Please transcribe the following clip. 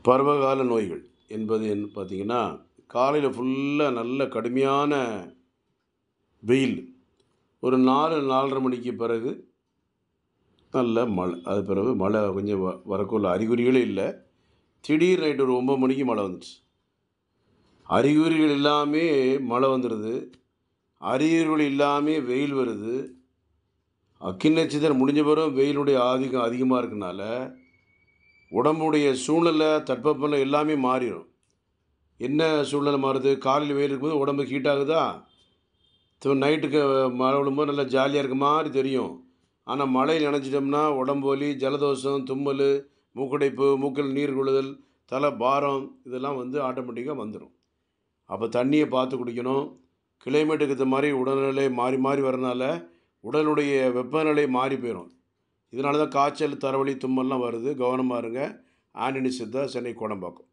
பருவகால நோய்கள் என்பது பார்த்திங்கன்னா, காலையில் ஃபுல்லாக நல்ல கடுமையான வெயில். ஒரு 4, 4:30 மணிக்கு பிறகு நல்ல மழை. அது பிறகு மழை கொஞ்சம் வரக்குள்ள அறிகுறிகளே இல்லை. திடீர் நைட்டு ஒரு 9 மணிக்கு மழை வந்துடுச்சு. அறிகுறிகள் இல்லாமே மழை வந்துடுது. அறிகுறிகள் இல்லாமே வெயில் வருது. அக்கினி நட்சத்திரம் முடிஞ்ச பிறகு வெயிலுடைய ஆதிக்கம் அதிகமாக இருக்கனால உடம்புடைய சூழ்நிலை, தட்பவெப்பநிலை எல்லாமே மாறிடும். என்ன சூழ்நிலை மாறுது? காலையில் வெயில் இருக்கும்போது உடம்பு ஹீட் ஆகுதா? நைட்டுக்கு மழை விழும்போது நல்லா ஜாலியாக இருக்க மாதிரி தெரியும். ஆனால் மழையில் நனைஞ்சிட்டோம்னா உடம்பு வலி, ஜலதோஷம், தும்மல், மூக்கடைப்பு, மூக்கில் நீர் விழுதல், தலை பாரம் இதெல்லாம் ஆட்டோமேட்டிக்காக வந்துடும். அப்போ தண்ணியை பார்த்து குடிக்கணும். கிளைமேட்டுக்கு ஏற்ற மாதிரி உடல்நிலை மாறி மாறி வரனால உடலுடைய வெப்பநிலை மாறி போயிடும். இதனால தான் காய்ச்சல், தலைவலி, தும்மல்லாம் வருது. கவனமாக இருங்க. ஆண்டனி சித்தா, சென்னை கோடம்பாக்கம்.